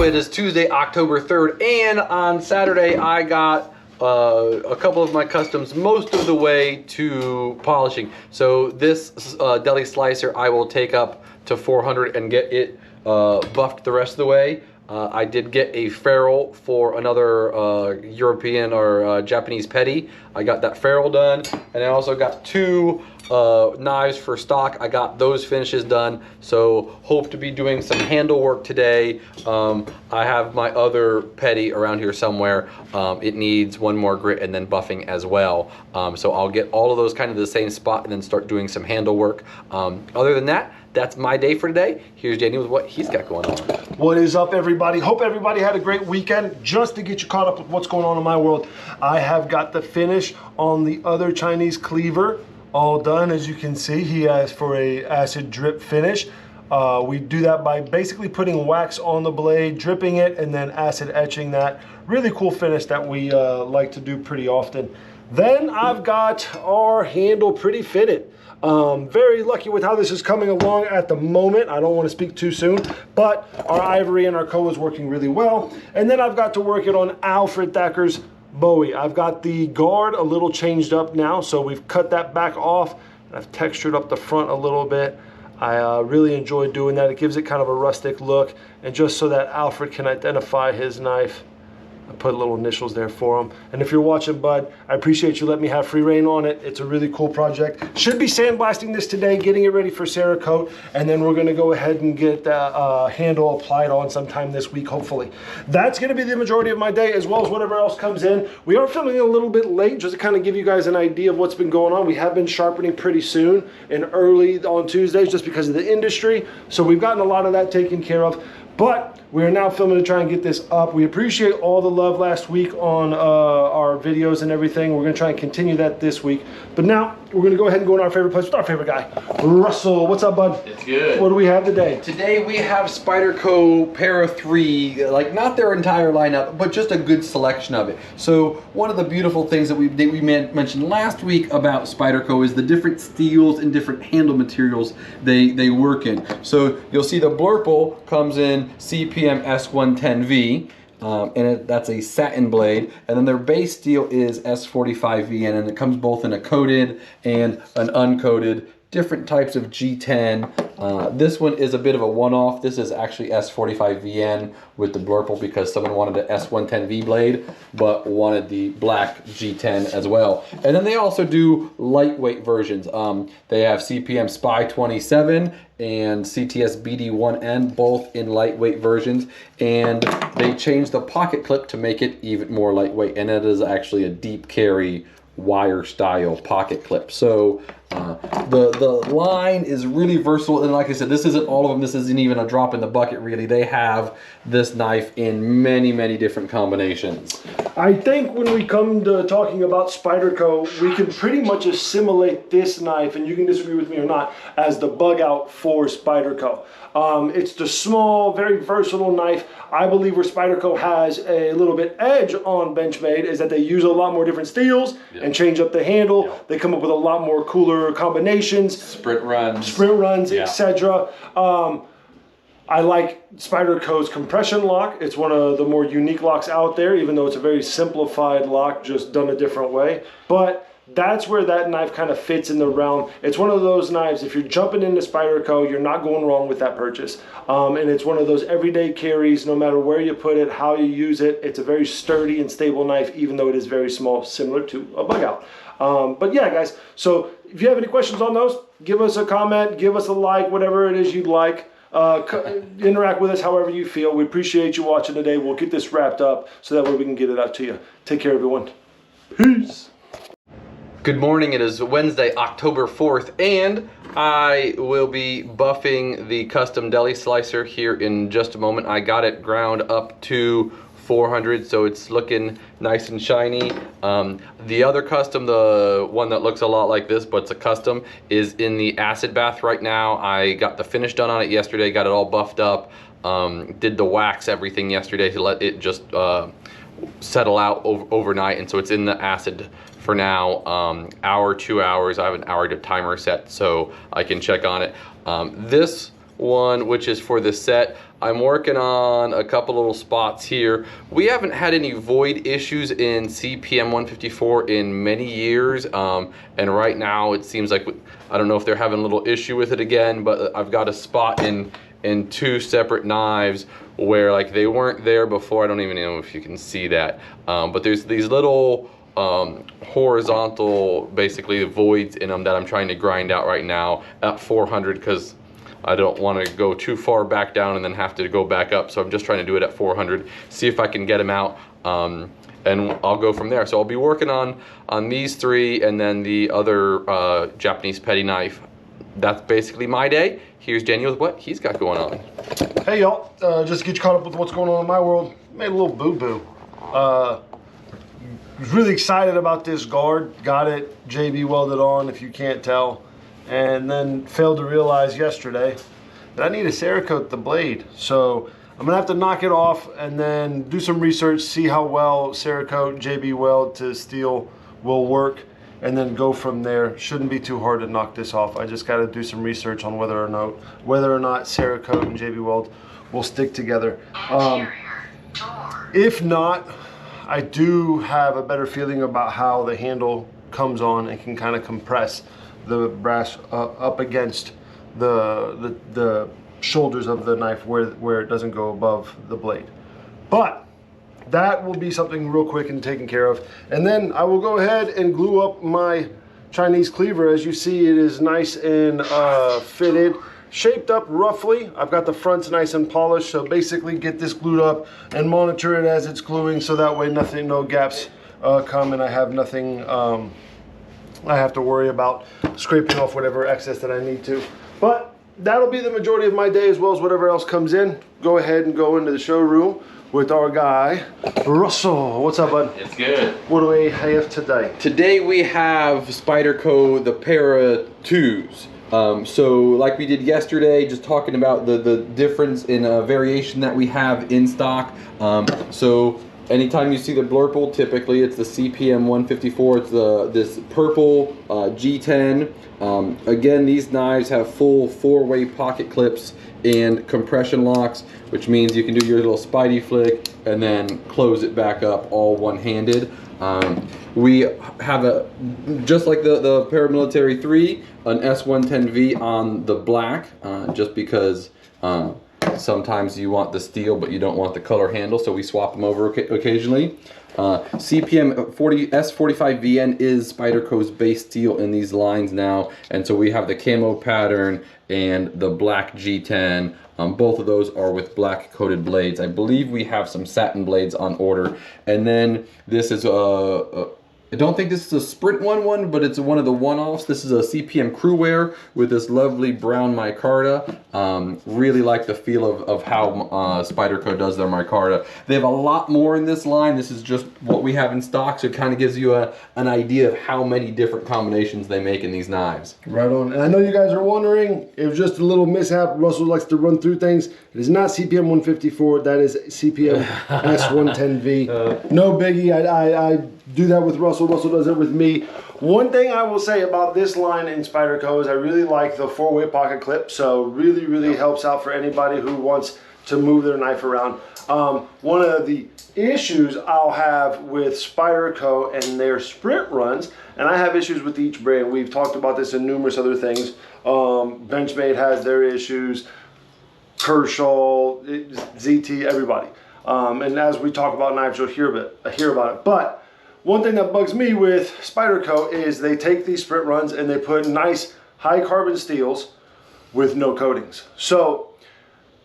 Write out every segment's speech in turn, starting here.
it is Tuesday, October 3rd, and on Saturday I got a couple of my customs most of the way to polishing. So this deli slicer I will take up to 400 and get it buffed the rest of the way. I did get a ferrule for another European or Japanese petty. I got that ferrule done, and I also got two knives for stock. I got those finishes done, so hope to be doing some handle work today. I have my other petty around here somewhere. It needs one more grit and then buffing as well. So I'll get all of those kind of the same spot and then start doing some handle work. Other than that, that's my day for today. Here's Danny with what he's got going on. What is up, everybody? Hope everybody had a great weekend. Just to get you caught up with what's going on in my world, I have got the finish on the other Chinese cleaver all done. As you can see, he asked for a acid drip finish. We do that by basically putting wax on the blade, dripping it, and then acid etching that. Really cool finish that we like to do pretty often. Then I've got our handle pretty fitted. Very lucky with how this is coming along at the moment. I don't want to speak too soon, but our ivory and our koa is working really well. And then I've got to work it on Alfred Thacker's Bowie. I've got the guard a little changed up now, so we've cut that back off. I've textured up the front a little bit. I really enjoy doing that. It gives it kind of a rustic look, and just so that Alfred can identify his knife, I put little initials there for him. And if you're watching, bud, I appreciate you letting me have free reign on it. It's a really cool project. Should be sandblasting this today, getting it ready for Cerakote, and then we're gonna go ahead and get the handle applied on sometime this week, hopefully. That's gonna be the majority of my day, as well as whatever else comes in. We are filming a little bit late, just to kind of give you guys an idea of what's been going on. We have been sharpening pretty soon and early on Tuesdays, just because of the industry. So we've gotten a lot of that taken care of. But we are now filming to try and get this up. We appreciate all the love last week on our videos and everything. We're gonna try and continue that this week. But now we're gonna go ahead and go in our favorite place with our favorite guy, Russell. What's up, bud? It's good. What do we have today? Today we have Spyderco Para 3, like not their entire lineup, but just a good selection of it. So one of the beautiful things that we mentioned last week about Spyderco is the different steels and different handle materials they work in. So you'll see the Blurple comes in CPM S110V, and that's a satin blade, and then their base steel is S45VN, and it comes both in a coated and an uncoated, different types of G10. This one is a bit of a one-off. This is actually S45VN with the Blurple because someone wanted an S110V blade but wanted the black G10 as well. And then they also do lightweight versions. They have CPM Spy 27 and CTS BD1N, both in lightweight versions, and they changed the pocket clip to make it even more lightweight, and it is actually a deep carry wire style pocket clip. So the line is really versatile, and like I said, this isn't all of them. This isn't even a drop in the bucket, really. They have this knife in many different combinations. I think when we come to talking about Spyderco, we can pretty much assimilate this knife, and you can disagree with me or not, as the bug out for Spyderco. It's the small, very versatile knife. I believe where Spyderco has a little bit edge on Benchmade is that they use a lot more different steels and change up the handle. They come up with a lot more cooler combinations. Sprint runs, etc. I like Spyderco's compression lock. It's one of the more unique locks out there, even though it's a very simplified lock, just done a different way. But that's where that knife kind of fits in the realm. It's one of those knives, if you're jumping into Spyderco, you're not going wrong with that purchase. And it's one of those everyday carries, no matter where you put it, how you use it. It's a very sturdy and stable knife, even though it is very small, similar to a bug out. But yeah, guys, so if you have any questions on those, give us a comment, give us a like, whatever it is you'd like. Interact with us however you feel. We appreciate you watching today. We'll get this wrapped up so that way we can get it out to you. Take care, everyone. Peace. Good morning. It is Wednesday, October 4th, and I will be buffing the custom deli slicer here in just a moment. I got it ground up to 400, so it's looking nice and shiny. The other custom, the one that looks a lot like this, but it's a custom, is in the acid bath right now. I got the finish done on it yesterday, got it all buffed up, did the wax everything yesterday to let it just settle out overnight, and so it's in the acid for now. Hour, 2 hours. I have an hour timer set so I can check on it. This one, which is for the set. I'm working on a couple little spots here. We haven't had any void issues in CPM 154 in many years, and right now it seems like, I don't know if they're having a little issue with it again, but I've got a spot in two separate knives where like they weren't there before. I don't even know if you can see that, but there's these little horizontal, basically voids in them that I'm trying to grind out right now at 400, because I don't want to go too far back down and then have to go back up. So I'm just trying to do it at 400, see if I can get them out, and I'll go from there. So I'll be working on these three and then the other Japanese petty knife. That's basically my day. Here's Daniel with what he's got going on. Hey y'all, just to get you caught up with what's going on in my world, made a little boo-boo. Was really excited about this guard, got it JB welded on if you can't tell, and then failed to realize yesterday that I need to Cerakote the blade. So I'm gonna have to knock it off and then do some research, see how well Cerakote JB weld to steel will work, and then go from there. Shouldn't be too hard to knock this off. I just got to do some research on whether or not Cerakote and JB weld will stick together. If not, I do have a better feeling about how the handle comes on and can kind of compress the brass up against the shoulders of the knife where it doesn't go above the blade. But that will be something real quick and taken care of. And then I will go ahead and glue up my Chinese cleaver. As you see, it is nice and fitted, shaped up roughly. I've got the fronts nice and polished, so basically get this glued up and monitor it as it's gluing, so that way no gaps come and I have nothing I have to worry about scraping off whatever excess that I need to. But that'll be the majority of my day, as well as whatever else comes in. Go ahead and go into the showroom with our guy, Russell. What's up, bud? It's good. What do we have today? Today we have Spyderco, the Para 2s. So like we did yesterday, just talking about the difference in variation that we have in stock. So anytime you see the blurple, typically it's the CPM 154. It's this purple G10. Again, these knives have full 4-way pocket clips and compression locks, which means you can do your little Spidey flick and then close it back up all one-handed. We have just like the Paramilitary 3, an S110V on the black, just because sometimes you want the steel but you don't want the color handle, so we swap them over occasionally. CPM S45VN is Spyderco's base steel in these lines now, and so we have the camo pattern and the black G10. Both of those are with black coated blades. I believe we have some satin blades on order. And then this is I don't think this is a Sprint one, but it's one of the one-offs. This is a CPM crew wear with this lovely brown micarta. Really like the feel of how Spyderco does their micarta. They have a lot more in this line. This is just what we have in stock, so it kind of gives you an idea of how many different combinations they make in these knives. Right on. And I know you guys are wondering, it was just a little mishap. Russell likes to run through things. It is not CPM 154. That is CPM S110V. No biggie. I do that with Russell. Russell does it with me. One thing I will say about this line in Spyderco is I really like the 4-way pocket clip. So really helps out for anybody who wants to move their knife around. One of the issues I'll have with Spyderco and their sprint runs, and I have issues with each brand. We've talked about this in numerous other things. Benchmade has their issues. Kershaw, ZT, everybody. And as we talk about knives, you'll hear about it. But one thing that bugs me with Spyderco is they take these sprint runs and they put nice high carbon steels with no coatings. So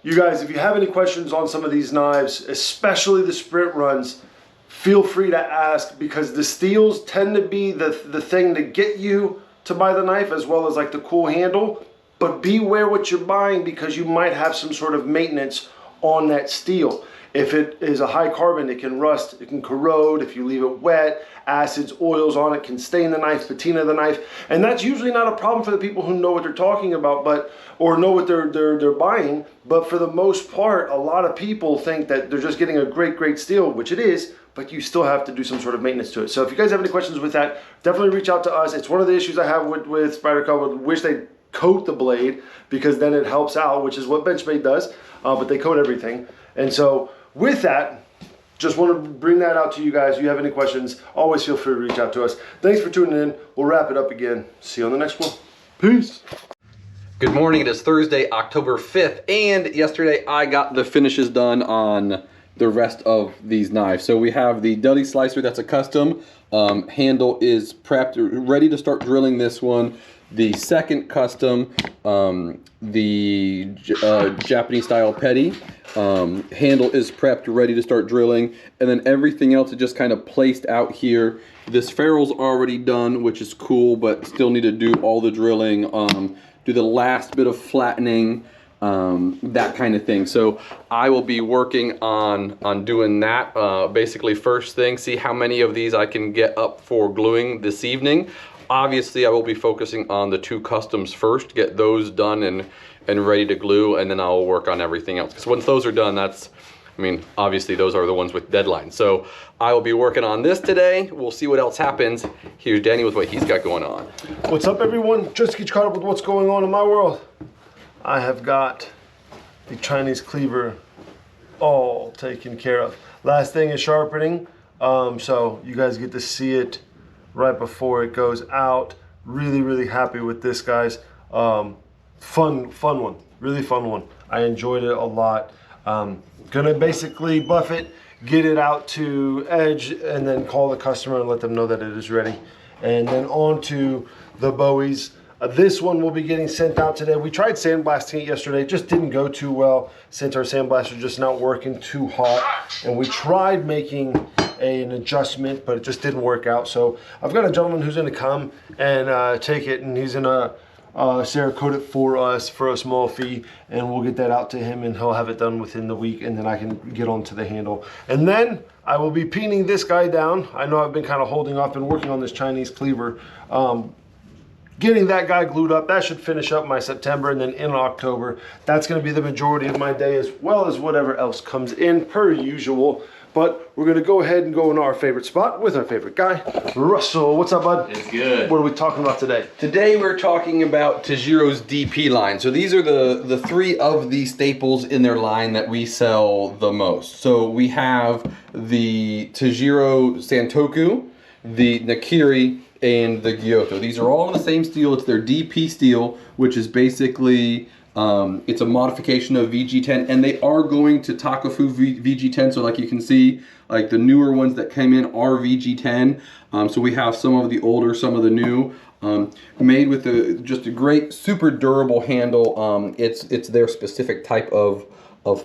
you guys, if you have any questions on some of these knives, especially the sprint runs, feel free to ask, because the steels tend to be the thing to get you to buy the knife, as well as like the cool handle. But beware what you're buying, because you might have some sort of maintenance on that steel. If it is a high carbon, it can rust, it can corrode. If you leave it wet, acids, oils on it can stain the knife, patina the knife. And that's usually not a problem for the people who know what they're talking about, or know what they're buying. But for the most part, a lot of people think that they're just getting a great steel, which it is, but you still have to do some sort of maintenance to it. So if you guys have any questions with that, definitely reach out to us. It's one of the issues I have with Spyderco. I wish they coat the blade, because then it helps out, which is what Benchmade does, but they coat everything. And so with that, just want to bring that out to you guys. If you have any questions, always feel free to reach out to us. Thanks for tuning in. We'll wrap it up again. See you on the next one. Peace. Good morning. It is Thursday, October 5th, and yesterday I got the finishes done on the rest of these knives. So we have the deli slicer, that's a custom. Handle is prepped, ready to start drilling this one. The second custom, the Japanese style petty, handle is prepped, ready to start drilling. And then everything else is just kind of placed out here. This ferrule's already done, which is cool, but still need to do all the drilling, do the last bit of flattening, that kind of thing. So I will be working on doing that. Basically, first thing, see how many of these I can get up for gluing this evening. Obviously, I will be focusing on the two customs first, get those done and ready to glue, and then I'll work on everything else. Because once those are done, obviously those are the ones with deadlines. So I will be working on this today. We'll see what else happens. Here's Danny with what he's got going on. What's up, everyone? Just to get you caught up with what's going on in my world, I have got the Chinese cleaver all taken care of. Last thing is sharpening, so you guys get to see it right before it goes out. Really happy with this, guys. Fun one, really fun one. I enjoyed it a lot. Gonna basically buff it, get it out to edge, and then call the customer and let them know that it is ready. And then on to the Bowies. This one will be getting sent out today. We tried sandblasting it yesterday. It just didn't go too well since our sandblaster just not working too hot. And we tried making an adjustment, but it just didn't work out. So I've got a gentleman who's gonna come and take it, and he's gonna Cerakote it for us for a small fee, and we'll get that out to him, and he'll have it done within the week, and then I can get on to the handle. And then I will be peening this guy down. I know I've been kind of holding off and working on this Chinese cleaver. Getting that guy glued up, that should finish up my September, and then in October, that's gonna be the majority of my day, as well as whatever else comes in per usual. But we're gonna go ahead and go in our favorite spot with our favorite guy, Russell. What's up, bud? It's good. What are we talking about today? Today we're talking about Tajiro's DP line. So these are the three of the staples in their line that we sell the most. So we have the Tajiro Santoku, the Nakiri, and the Gyoto. These are all in the same steel. It's their DP steel, which is basically it's a modification of VG10, and they are going to Takafu VG10. So like you can see, like the newer ones that came in are VG10. So we have some of the older, some of the new, made with just a great, super durable handle. It's their specific type of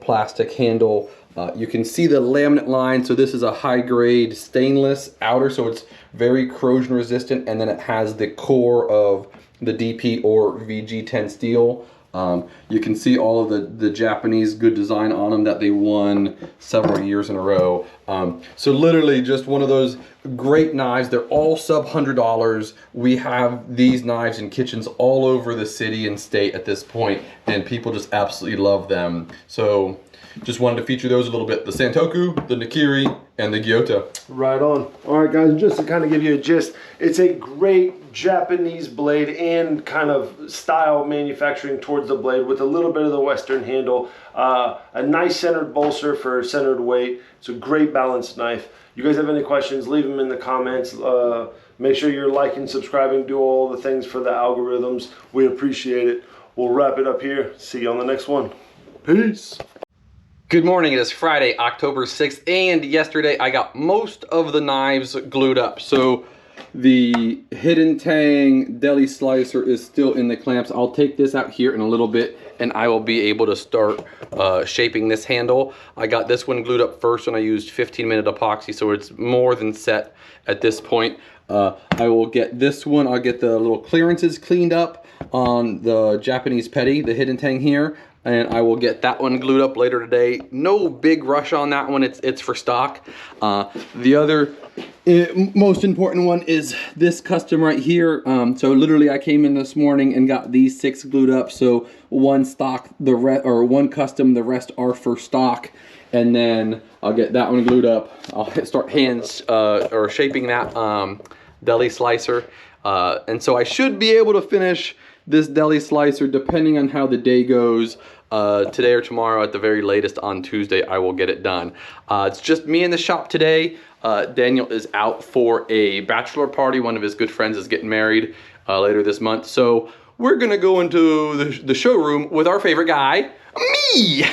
plastic handle. You can see the laminate line. So this is a high grade stainless outer, so it's very corrosion resistant, and then it has the core of the DP or VG10 steel. You can see all of the Japanese good design on them that they won several years in a row. So literally just one of those great knives. They're all sub $100. We have these knives in kitchens all over the city and state at this point, and people just absolutely love them. So just wanted to feature those a little bit. The Santoku, the Nakiri, and the Gyoto. Right on. All right, guys, just to kind of give you a gist, it's a great Japanese blade and kind of style manufacturing towards the blade with a little bit of the Western handle. A nice centered bolster for centered weight. It's a great balanced knife. You guys have any questions, leave them in the comments. Make sure you're liking, subscribing, do all the things for the algorithms. We appreciate it. We'll wrap it up here. See you on the next one. Peace. Good morning. It is Friday, October 6th, and yesterday I got most of the knives glued up. So the Hidden Tang deli slicer is still in the clamps. I'll take this out here in a little bit, and I will be able to start shaping this handle. I got this one glued up first, and I used 15-minute epoxy, so it's more than set at this point. I will get this one. I'll get the little clearances cleaned up on the Japanese petty, the Hidden Tang here, and I will get that one glued up later today. No big rush on that one. It's for stock. The other most important one is this custom right here. So literally I came in this morning and got these 6 glued up. So one stock, one custom, the rest are for stock. And then I'll get that one glued up. I'll start shaping that deli slicer. And so I should be able to finish this deli slicer, depending on how the day goes, today or tomorrow, at the very latest on Tuesday, I will get it done. It's just me in the shop today. Daniel is out for a bachelor party. One of his good friends is getting married later this month. So we're gonna go into the showroom with our favorite guy, me.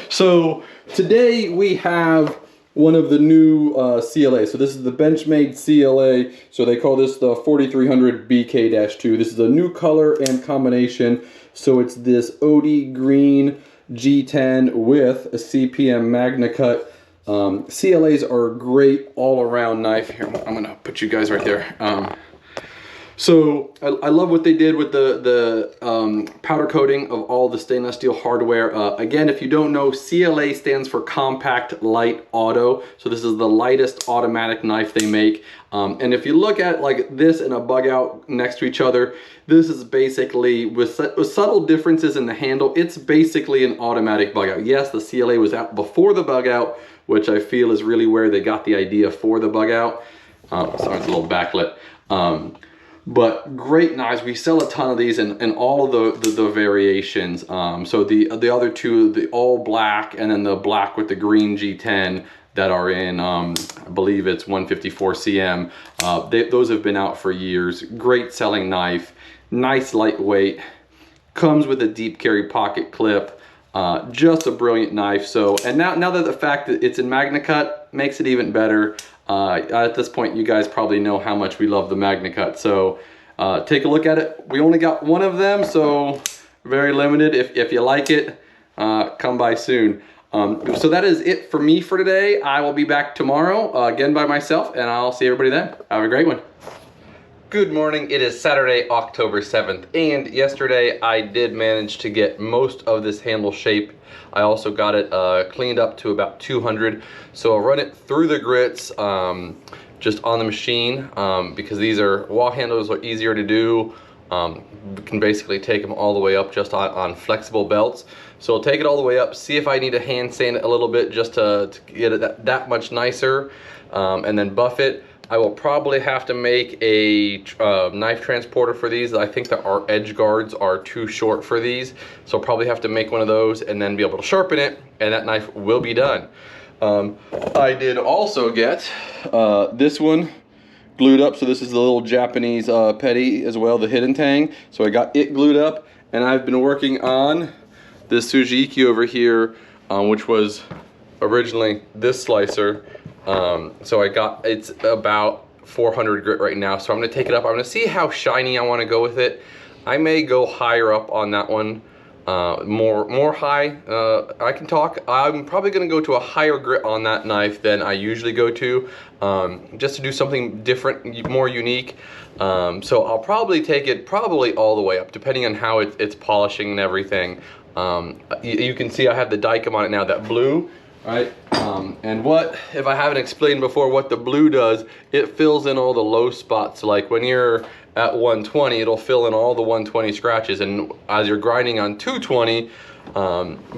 So today we have one of the new CLA. So this is the Benchmade CLA. So they call this the 4300 BK-2. This is a new color and combination. So it's this OD green G10 with a CPM Magna Cut. CLAs are a great all-around knife. Here, I'm gonna put you guys right there. So I love what they did with the powder coating of all the stainless steel hardware. Again, if you don't know, CLA stands for Compact Light Auto. So this is the lightest automatic knife they make. And if you look at like this and a bug out next to each other, this is basically, with subtle differences in the handle, it's basically an automatic bug out. Yes, the CLA was out before the bug out, which I feel is really where they got the idea for the bug out. Sorry, it's a little backlit. But great knives. We sell a ton of these in all the variations. So the other two, the all black and then the black with the green G10 that are in, I believe it's 154 cm. Those have been out for years. Great selling knife, nice lightweight, comes with a deep carry pocket clip. Just a brilliant knife. So, and now that the fact that it's in Magna Cut makes it even better. At this point, you guys probably know how much we love the Magna Cut. So take a look at it. We only got one of them, so very limited. If you like it, come by soon. So that is it for me for today. I will be back tomorrow again by myself, and I'll see everybody then. Have a great one. Good morning. It is Saturday, October 7th, and yesterday I did manage to get most of this handle shape. I also got it cleaned up to about 200, so I'll run it through the grits just on the machine because these wall handles are easier to do. We can basically take them all the way up just on flexible belts. So I'll take it all the way up, see if I need to hand sand it a little bit just to get it that much nicer, and then buff it. I will probably have to make a knife transporter for these. I think that our edge guards are too short for these, so I'll probably have to make one of those and then be able to sharpen it, and that knife will be done. I did also get this one glued up. So this is the little Japanese petty as well, the hidden tang. So I got it glued up, and I've been working on this Sujiki over here, which was originally this slicer. So it's about 400 grit right now. So I'm gonna take it up. I'm gonna see how shiny I wanna go with it. I may go higher up on that one, more high. I can talk. I'm probably gonna go to a higher grit on that knife than I usually go to, just to do something different, more unique. So I'll probably take it all the way up, depending on how it's polishing and everything. You can see I have the Dicom on it now, that blue. Right, and if I haven't explained before what the blue does, it fills in all the low spots. Like when you're at 120, it'll fill in all the 120 scratches, and as you're grinding on 220,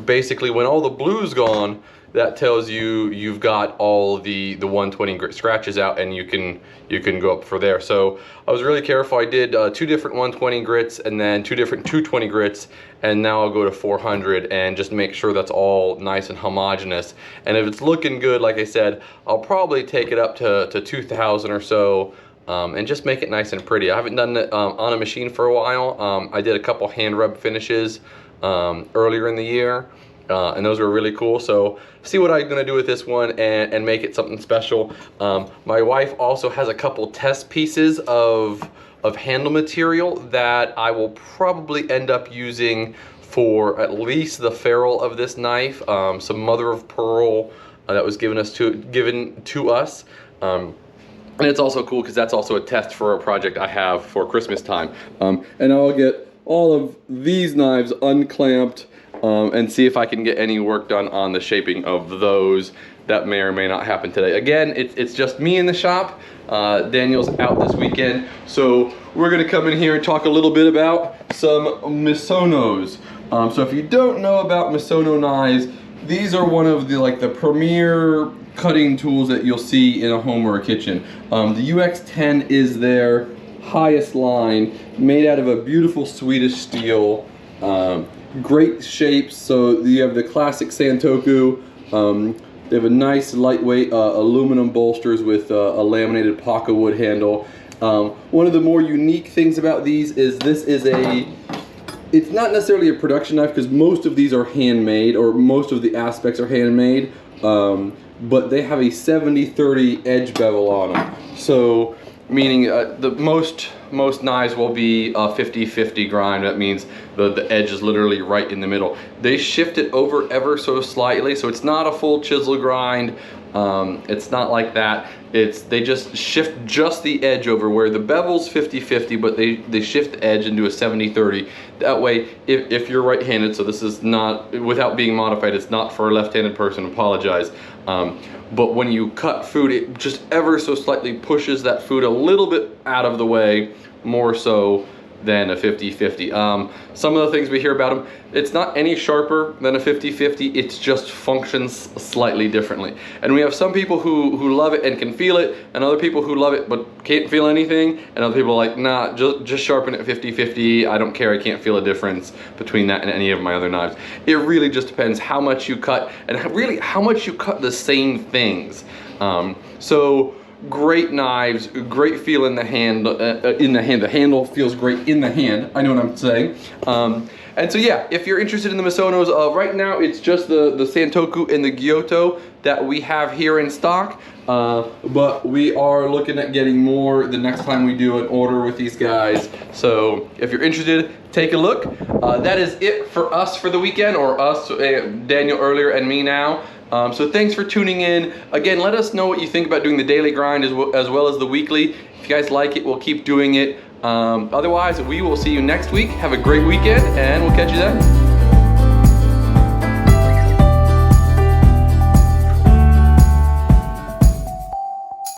basically when all the blue's gone, that tells you you've got all the 120 grit scratches out, and you can go up for there. So I was really careful. I did 2 different 120 grits and then 2 different 220 grits, and now I'll go to 400 and just make sure that's all nice and homogeneous. And if it's looking good, like I said, I'll probably take it up to 2000 or so, and just make it nice and pretty. I haven't done it on a machine for a while. I did a couple hand rub finishes earlier in the year. And those were really cool. So see what I'm gonna do with this one and make it something special. My wife also has a couple test pieces of handle material that I will probably end up using for at least the ferrule of this knife. Some mother of pearl that was given to us. And it's also cool because that's also a test for a project I have for Christmas time. And I'll get all of these knives unclamped, and see if I can get any work done on the shaping of those. That may or may not happen today. Again, it's just me in the shop. Daniel's out this weekend, so we're gonna come in here and talk a little bit about some Misonos. So if you don't know about Misono knives, these are one of the premier cutting tools that you'll see in a home or a kitchen. The UX10 is their highest line, made out of a beautiful Swedish steel. Great shapes. So you have the classic Santoku. They have a nice lightweight aluminum bolsters with a laminated Paka wood handle. One of the more unique things about these is this is it's not necessarily a production knife because most of these are handmade, or most of the aspects are handmade, but they have a 70-30 edge bevel on them. So meaning the most knives will be a 50-50 grind. That means the edge is literally right in the middle. They shift it over ever so slightly, so it's not a full chisel grind. It's not like that. They just shift just the edge over, where the bevel's 50-50, but they shift the edge into a 70-30. That way, if you're right-handed, so this is not, without being modified, it's not for a left-handed person, apologize. But when you cut food, it just ever so slightly pushes that food a little bit out of the way, more so than a 50-50. Some of the things we hear about them, it's not any sharper than a 50-50, it's just functions slightly differently. And we have some people who love it and can feel it, and other people who love it but can't feel anything, and other people are like, nah, just sharpen it 50-50, I don't care, I can't feel a difference between that and any of my other knives. It really just depends how much you cut, and really how much you cut the same things. So great knives, great feel in the hand. The handle feels great in the hand. I know what I'm saying. And so yeah, if you're interested in the Misonos, right now it's just the Santoku and the Gyuto that we have here in stock. But we are looking at getting more the next time we do an order with these guys. So if you're interested, take a look. That is it for us for the weekend, or us, Daniel earlier and me now. So thanks for tuning in. Again, let us know what you think about doing the daily grind as well as the weekly. If you guys like it, we'll keep doing it. Otherwise, we will see you next week. Have a great weekend, and we'll catch you then.